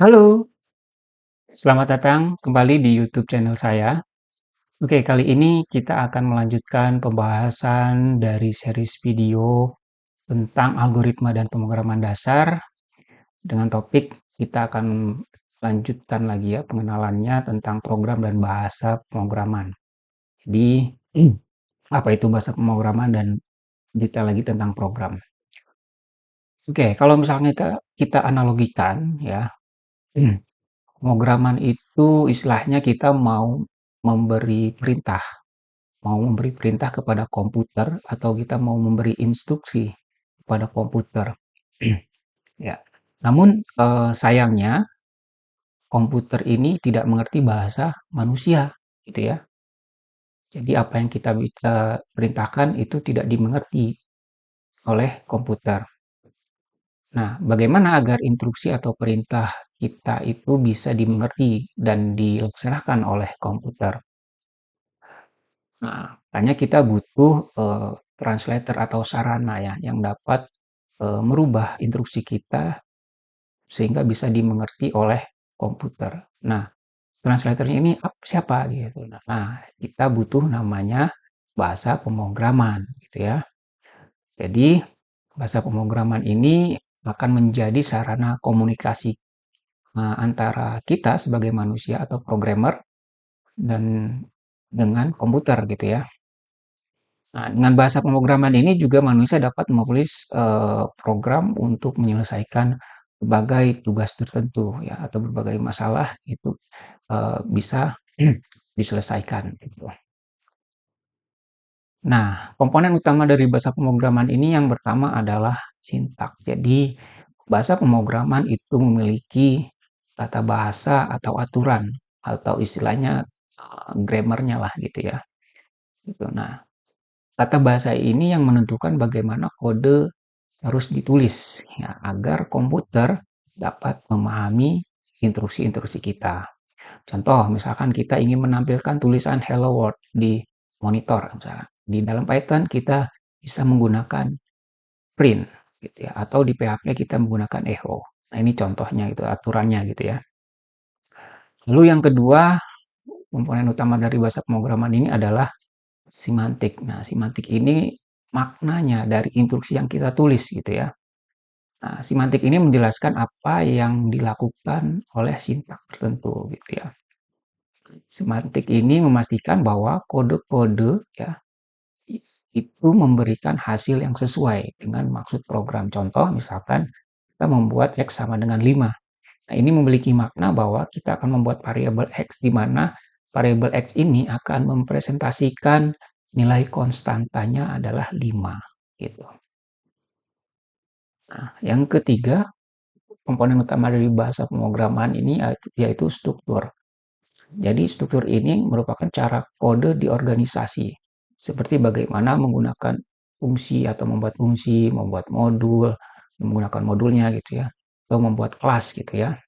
Halo, selamat datang kembali di YouTube channel saya. Oke, kali ini kita akan melanjutkan pembahasan dari series video tentang algoritma dan pemrograman dasar dengan topik kita akan lanjutkan lagi ya pengenalannya tentang program dan bahasa pemrograman. Jadi, apa itu bahasa pemrograman dan detail lagi tentang program. Oke, kalau misalnya kita analogikan ya, pemrograman itu istilahnya kita mau memberi perintah kepada komputer atau kita mau memberi instruksi kepada komputer. Ya. Namun sayangnya komputer ini tidak mengerti bahasa manusia, gitu ya. Jadi apa yang kita perintahkan itu tidak dimengerti oleh komputer. Nah, bagaimana agar instruksi atau perintah kita itu bisa dimengerti dan dilaksanakan oleh komputer? Nah, makanya kita butuh translator atau sarana ya yang dapat merubah instruksi kita sehingga bisa dimengerti oleh komputer. Nah, translatornya ini siapa gitu. Nah, kita butuh namanya bahasa pemrograman gitu ya. Jadi, bahasa pemrograman ini akan menjadi sarana komunikasi antara kita sebagai manusia atau programmer dan dengan komputer gitu ya. Nah, dengan bahasa pemrograman ini juga manusia dapat menulis program untuk menyelesaikan berbagai tugas tertentu ya atau berbagai masalah itu bisa diselesaikan gitu. Nah, komponen utama dari bahasa pemrograman ini yang pertama adalah sintak. Jadi, bahasa pemrograman itu memiliki tata bahasa atau aturan atau istilahnya grammarnya lah gitu ya. Gitu. Nah, tata bahasa ini yang menentukan bagaimana kode harus ditulis ya, agar komputer dapat memahami instruksi-instruksi kita. Contoh, misalkan kita ingin menampilkan tulisan Hello World di monitor, misalnya. Di dalam Python kita bisa menggunakan print, gitu ya, atau di PHP kita menggunakan echo. Nah, ini contohnya itu aturannya gitu ya. Lalu yang kedua, komponen utama dari bahasa pemrograman ini adalah semantik. Nah, semantik ini maknanya dari instruksi yang kita tulis gitu ya. Nah, semantik ini menjelaskan apa yang dilakukan oleh sintak tertentu gitu ya. Semantik ini memastikan bahwa kode-kode ya itu memberikan hasil yang sesuai dengan maksud program. Contoh misalkan kita membuat X sama dengan 5. Nah, ini memiliki makna bahwa kita akan membuat variabel X di mana variabel X ini akan mempresentasikan nilai konstantanya adalah 5 gitu. Nah, yang ketiga, komponen utama dari bahasa pemrograman ini yaitu struktur. Jadi struktur ini merupakan cara kode diorganisasi, seperti bagaimana menggunakan fungsi atau membuat fungsi, membuat modul, menggunakan modulnya gitu ya, atau membuat kelas gitu ya,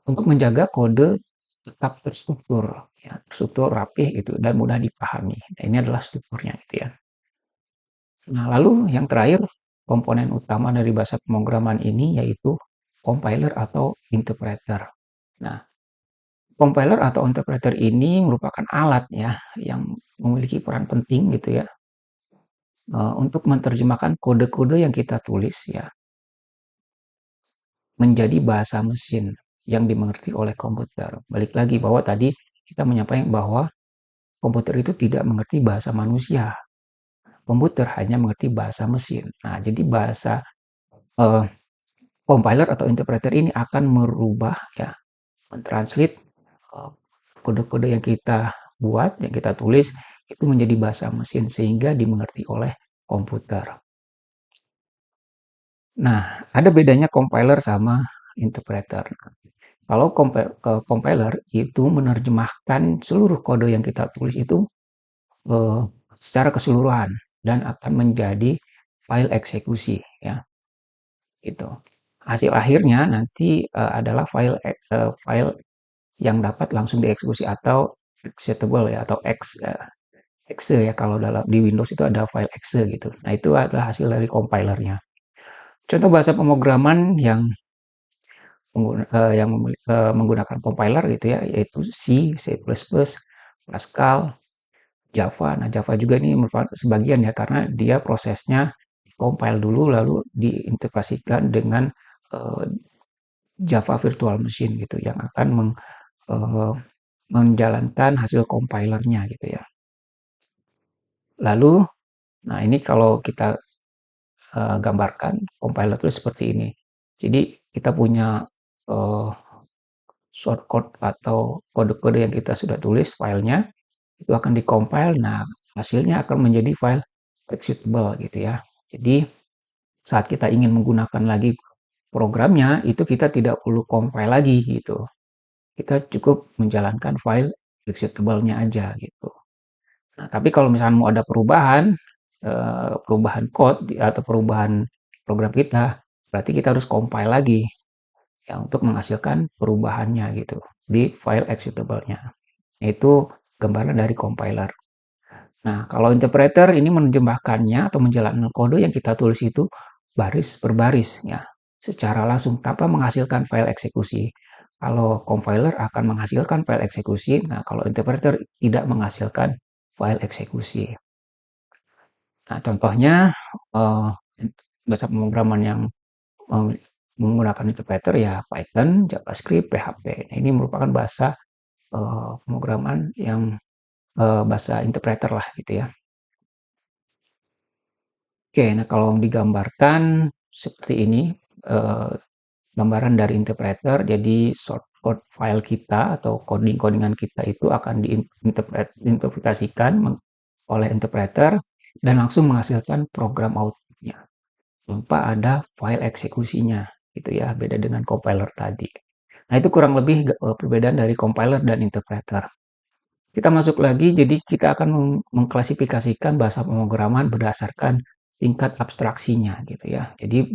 untuk menjaga kode tetap terstruktur, ya, terstruktur rapih gitu dan mudah dipahami. Nah, ini adalah strukturnya gitu ya. Nah, lalu yang terakhir, komponen utama dari bahasa pemrograman ini yaitu compiler atau interpreter. Nah, compiler atau interpreter ini merupakan alat ya yang memiliki peran penting gitu ya untuk menerjemahkan kode-kode yang kita tulis ya menjadi bahasa mesin yang dimengerti oleh komputer. Balik lagi bahwa tadi kita menyampaikan bahwa komputer itu tidak mengerti bahasa manusia. Komputer hanya mengerti bahasa mesin. Nah, jadi bahasa uh, compiler atau interpreter ini akan merubah ya, mentranslate uh, kode-kode yang kita buat, yang kita tulis itu menjadi bahasa mesin sehingga dimengerti oleh komputer. Nah, ada bedanya compiler sama interpreter. Kalau compiler itu menerjemahkan seluruh kode yang kita tulis itu eh, secara keseluruhan dan akan menjadi file eksekusi ya. Itu. Hasil akhirnya nanti adalah file yang dapat langsung dieksekusi atau executable ya atau exe ya kalau dalam di Windows itu ada file exe gitu. Nah, itu adalah hasil dari compilernya. Contoh bahasa pemrograman yang menggunakan compiler gitu ya, yaitu C, C++, Pascal, Java. Nah, Java juga ini merupakan sebagian ya, karena dia prosesnya compile dulu lalu diintegrasikan dengan eh, Java Virtual Machine gitu yang akan eh, menjalankan hasil compilernya gitu ya. Lalu, nah ini kalau kita gambarkan compiler itu seperti ini. Jadi kita punya eh, shortcode atau kode-kode yang kita sudah tulis filenya itu akan di-compile. Nah, hasilnya akan menjadi file executable gitu ya. Jadi saat kita ingin menggunakan lagi programnya, itu kita tidak perlu compile lagi gitu. Kita cukup menjalankan file executable-nya aja gitu. Nah, tapi kalau misalnya mau ada perubahan, perubahan code atau perubahan program kita, berarti kita harus compile lagi ya untuk menghasilkan perubahannya gitu di file executable-nya. Yaitu gambaran dari compiler. Nah, kalau interpreter ini menerjemahkannya atau menjalankan kode yang kita tulis itu baris per baris ya, secara langsung tanpa menghasilkan file eksekusi. Kalau compiler akan menghasilkan file eksekusi, nah kalau interpreter tidak menghasilkan file eksekusi. Nah, contohnya eh, bahasa pemrograman yang eh, menggunakan interpreter ya Python, JavaScript, PHP. Nah, ini merupakan bahasa pemrograman yang bahasa interpreter lah gitu ya. Oke, nah kalau digambarkan seperti ini, eh, gambaran dari interpreter, jadi shortcode file kita atau coding-codingan kita itu akan diinterpretasikan oleh interpreter dan langsung menghasilkan program outputnya tanpa ada file eksekusinya, gitu ya, beda dengan compiler tadi. Nah itu kurang lebih perbedaan dari compiler dan interpreter. Kita masuk lagi, jadi kita akan mengklasifikasikan bahasa pemrograman berdasarkan tingkat abstraksinya gitu ya. Jadi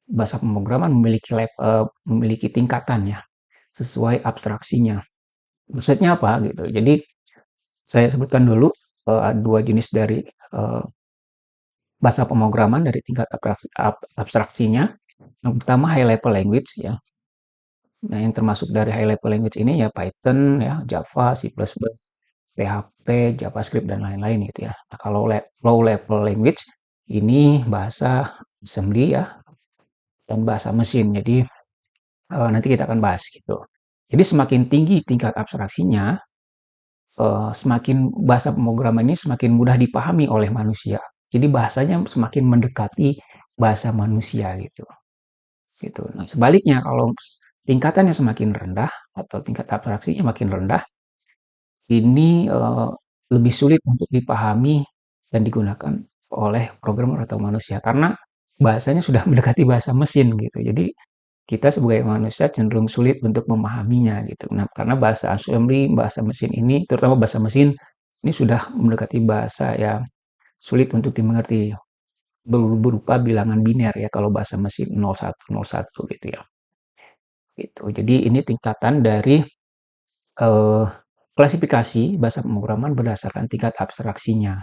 bahasa pemrograman memiliki tingkatan ya sesuai abstraksinya. Maksudnya apa gitu. Jadi saya sebutkan dulu dua jenis dari eh, bahasa pemrograman dari tingkat abstraksinya. Yang pertama high level language ya. Nah, yang termasuk dari high level language ini ya Python, ya Java, C++, PHP, JavaScript dan lain-lain gitu ya. Nah, kalau low level language ini bahasa assembly ya dan bahasa mesin. Jadi nanti kita akan bahas gitu. Jadi semakin tinggi tingkat abstraksinya, semakin bahasa pemrograman ini semakin mudah dipahami oleh manusia. Jadi bahasanya semakin mendekati bahasa manusia gitu. Gitu. Nah, sebaliknya kalau tingkatannya semakin rendah atau tingkat abstraksinya makin rendah, ini lebih sulit untuk dipahami dan digunakan oleh programmer atau manusia karena bahasanya sudah mendekati bahasa mesin gitu. Jadi kita sebagai manusia cenderung sulit untuk memahaminya gitu. Nah, karena bahasa assembly, bahasa mesin ini, terutama bahasa mesin ini sudah mendekati bahasa yang sulit untuk dimengerti berupa bilangan biner ya kalau bahasa mesin 0101 gitu ya. Gitu. Jadi ini tingkatan dari eh, klasifikasi bahasa pemrograman berdasarkan tingkat abstraksinya.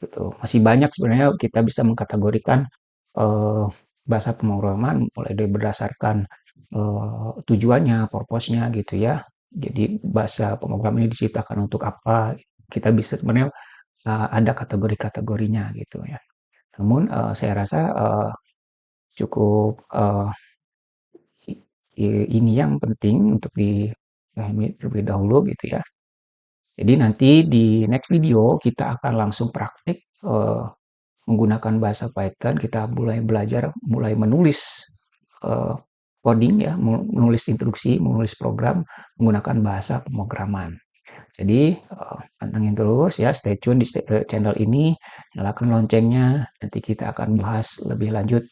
Gitu. Masih banyak sebenarnya kita bisa mengkategorikan eh, bahasa pemrograman mulai dari berdasarkan tujuannya, purpose-nya gitu ya. Jadi bahasa pemrograman ini diciptakan untuk apa? Kita bisa sebenarnya ada kategori-kategorinya gitu ya. Namun saya rasa cukup ini yang penting untuk dipahami terlebih dahulu gitu ya. Jadi nanti di next video kita akan langsung praktik menggunakan bahasa Python. Kita mulai belajar, mulai menulis eh, coding ya, menulis instruksi, menulis program menggunakan bahasa pemrograman. Jadi pantengin terus ya, stay tune di channel ini, nyalakan loncengnya. Nanti kita akan bahas lebih lanjut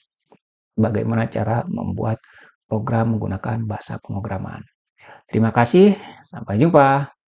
bagaimana cara membuat program menggunakan bahasa pemrograman. Terima kasih, sampai jumpa.